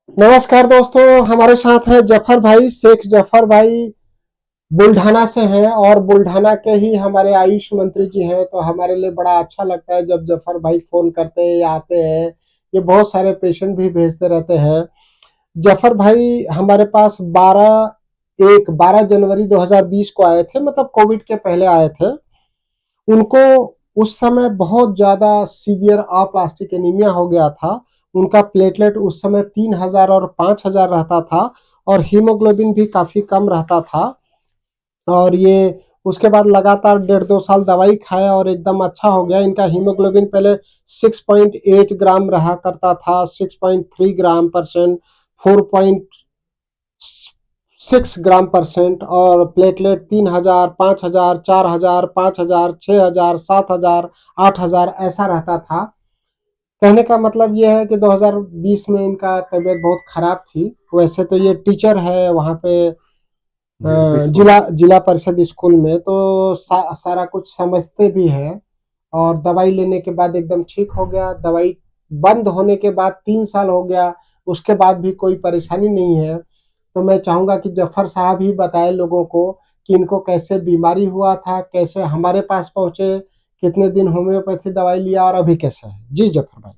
नमस्कार दोस्तों, हमारे साथ है जफर भाई, शेख जफर भाई बुल्ढाना से हैं और बुल्ढाना के ही हमारे आयुष मंत्री जी हैं। तो हमारे लिए बड़ा अच्छा लगता है जब जफर भाई फोन करते हैं या आते हैं। ये बहुत सारे पेशेंट भी भेजते रहते हैं। जफर भाई हमारे पास 12 जनवरी 2020 को आए थे, मतलब कोविड के पहले आए थे। उनको उस समय बहुत ज्यादा सीवियर अप्लास्टिक एनीमिया हो गया था। उनका प्लेटलेट उस समय 3000 और 5000 रहता था और हीमोग्लोबिन भी काफी कम रहता था। और ये उसके बाद लगातार 1.5-2 साल दवाई खाया और एकदम अच्छा हो गया। इनका हीमोग्लोबिन पहले 6.8 ग्राम रहा करता था, 6.3 ग्राम परसेंट, 4.6 ग्राम परसेंट, और प्लेटलेट 3000, 5000, 4000, 5000, 6000, 7000, 8000 ऐसा रहता था। कहने का मतलब ये है कि 2020 में इनका तबीयत बहुत खराब थी। वैसे तो ये टीचर है वहाँ पे जेडपी स्कूल। जिला जिला परिषद स्कूल में, तो सारा कुछ समझते भी हैं। और दवाई लेने के बाद एकदम ठीक हो गया। दवाई बंद होने के बाद 3 साल हो गया, उसके बाद भी कोई परेशानी नहीं है। तो मैं चाहूंगा कि जफर साहब ही बताए लोगों को कि इनको कैसे बीमारी हुआ था, कैसे हमारे पास पहुंचे, कितने दिन होम्योपैथी दवाई लिया और अभी कैसा है। जी जफर भाई।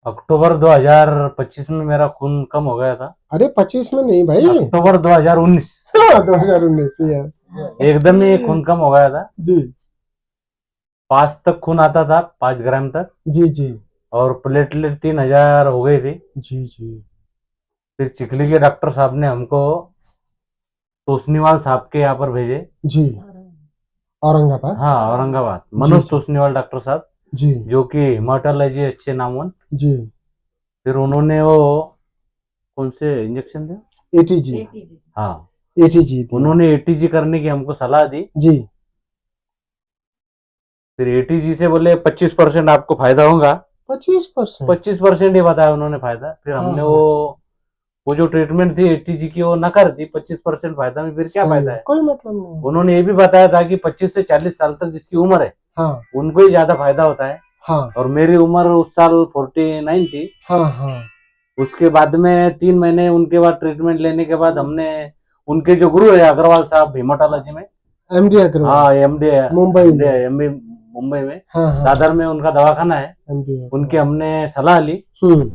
अक्टूबर 2025 में मेरा खून कम हो गया था। अरे 25 में नहीं भाई। अक्टूबर 2019 हाँ, 2019 ये। एकदम ही खून कम हो गया था। जी 5 तक खून आता था, 5 ग्राम तक। जी जी और प्लेटलेट 3000 हो गई थी। जी जी फिर चिखली के डॉक्टर साहब ने हमको तोसनीवाल साहब के यहाँ पर भेजे। जी। औरंगाबाद। हाँ, औरंगाबाद, जी मनोज जी तोसनीवाल डॉक्टर साहब, जी जो कि हिमाटोलॉजी अच्छे नामवंत। जी। फिर उन्होंने वो कौन से इंजेक्शन थे? एटीजी। हाँ, एटीजी दिया। उन्होंने एटीजी करने की हमको सलाह दी। जी फिर एटीजी से बोले 25% आपको फायदा होगा। 25%। 25% ही बताया उन्होंने फायदा। फिर हाँ हमने हाँ। वो जो ट्रीटमेंट थी एटीजी की वो नकार दी। 25% फायदा में फिर क्या सही फायदा है, है? कोई मतलब नहीं। उन्होंने ये भी बताया था कि 25 से 40 साल तक जिसकी उम्र है हाँ उनको ही ज्यादा फायदा होता है। हाँ और मेरी उम्र उस साल 49 थी। हाँ हाँ। उसके बाद में 3 महीने उनके बाद ट्रीटमेंट लेने के बाद हमने उनके जो गुरु है अग्रवाल साहब हिमाटोलॉजी में। एमडी अग्रवाल। हाँ, एमडी। मुंबई एमडी में। एमडी मुंबई में। हाँ हाँ। दादर में उनका दवाखाना है। एमडी उनके अग्रवाल। हमने सलाह ली। हम्म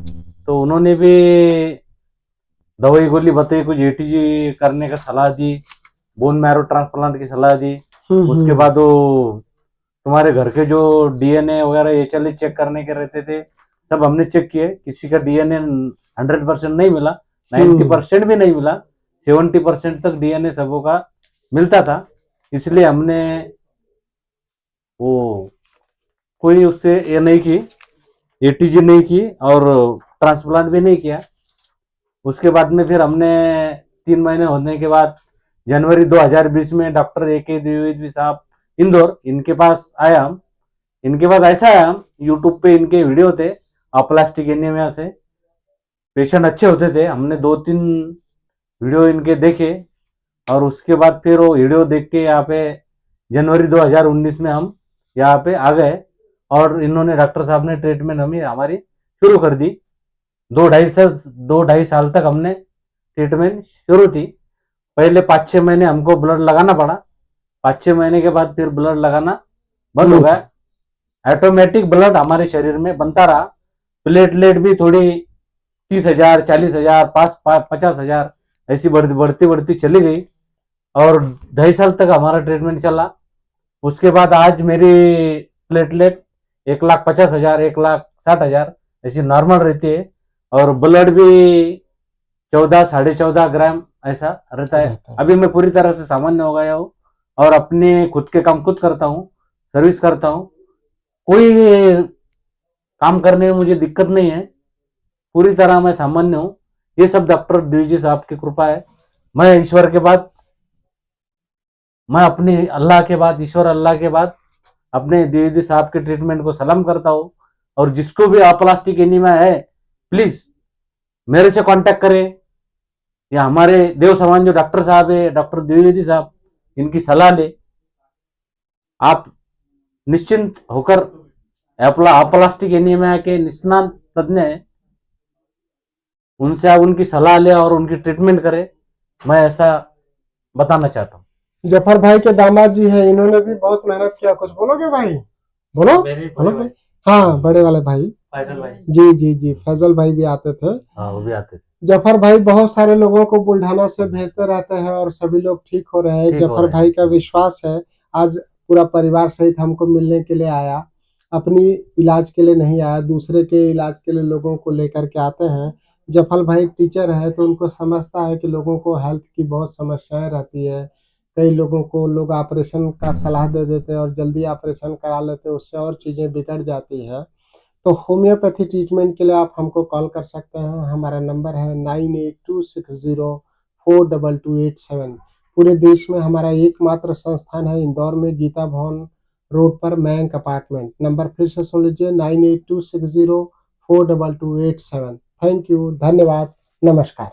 तो उन्होंने भी दवाई गोली बताई, कुछ एटीजी करने का सलाह दी, बोन मैरो ट्रांसप्लांट की सलाह दी। उसके हम्म। बाद वो तुम्हारे घर के जो डीएनए वगैरह एचएलए चेक करने के रहते थे, सब हमने चेक किए। किसी का डीएनए 100% नहीं मिला, 90% भी नहीं मिला, 70% तक डीएनए सबों का मिलता था। इसलिए हमने वो कोई उससे ये नहीं की, एटीजी नहीं की और ट्रांसप्लांट भी नहीं किया। उसके बाद में फिर हमने 3 महीने होने के बाद जनवरी 2020 में डॉक्टर ए के द्विवेदी साहब इंदौर, इनके पास आया हम। इनके पास ऐसा आया हम, यूट्यूब पे इनके वीडियो थे अपलास्टिक एनीमिया से। पेशेंट अच्छे होते थे। हमने 2-3 वीडियो इनके देखे और उसके बाद फिर वो वीडियो देख के यहाँ पे जनवरी 2019 में हम यहाँ पे आ गए। और इन्होंने डॉक्टर साहब ने ट्रीटमेंट हमें हमारी शुरू कर दी। 2-2.5 साल तक हमने ट्रीटमेंट शुरू थी। पहले 5-6 महीने हमको ब्लड लगाना पड़ा। 5-6 महीने के बाद फिर ब्लड लगाना बंद हो हम्म। गया। ऑटोमेटिक ब्लड हमारे शरीर में बनता रहा। प्लेटलेट भी थोड़ी 30,000, 40,000, 50,000 ऐसी बढ़ती बढ़ती बढ़ती चली गई। और 2.5 साल तक हमारा ट्रीटमेंट चला। उसके बाद आज मेरी प्लेटलेट 1,50,000, 1,60,000 ऐसी नॉर्मल रहती है। और ब्लड भी 14, 14.5 ग्राम ऐसा रहता है। रहता है। अभी मैं पूरी तरह से सामान्य हो गया हूँ और अपने खुद के काम खुद करता हूँ, सर्विस करता हूँ। कोई काम करने में मुझे दिक्कत नहीं है। पूरी तरह मैं सामान्य हूँ। ये सब डॉक्टर द्विजी साहब की कृपा है। मैं ईश्वर के बाद, मैं अपनी अल्लाह के बाद, ईश्वर अल्लाह के बाद अपने द्विवेदी साहब के ट्रीटमेंट को सलाम करता हूँ। और जिसको भी अप्लास्टिक एनीमिया है, प्लीज मेरे से कांटेक्ट करें या हमारे देव समान जो डॉक्टर साहब है, डॉक्टर द्विवेदी साहब, इनकी सलाह ले। आप निश्चिंत होकर अपलास्टिक एनीमिया के निष्णात तज्ञ है। उनसे आप उनकी सलाह ले और उनकी ट्रीटमेंट करें, मैं ऐसा बताना चाहता हूँ। जफर भाई के दामाद जी हैं, इन्होंने भी बहुत मेहनत किया। कुछ बोलोगे भाई? बोलो मेरे बोलो भाई। हाँ, बड़े वाले भाई फैसल भाई, जी जी जी, फैजल भाई भी आते थे। हाँ वो भी आते थे, जफर भाई बहुत सारे लोगों को बुल्ढाना से भेजते रहते हैं और सभी लोग ठीक हो रहे हैं। ठीक हो जफर रहे हैं। भाई का विश्वास है, आज पूरा परिवार सहित हमको मिलने के लिए आया। अपनी इलाज के लिए नहीं आया, दूसरे के इलाज के लिए लोगों को लेकर के आते हैं। जफर भाई टीचर है तो उनको समझता है कि लोगों को हेल्थ की बहुत समस्याएं रहती है। कई लोगों को लोग ऑपरेशन का सलाह दे देते हैं और जल्दी ऑपरेशन करा लेते हैं, उससे और चीज़ें बिगड़ जाती है। तो होम्योपैथी ट्रीटमेंट के लिए आप हमको कॉल कर सकते हैं। हमारा नंबर है 9826042287। पूरे देश में हमारा एकमात्र संस्थान है इंदौर में, गीता भवन रोड पर, मयंक अपार्टमेंट। नंबर फिर से सुन लीजिए, 9826042287। थैंक यू, धन्यवाद, नमस्कार।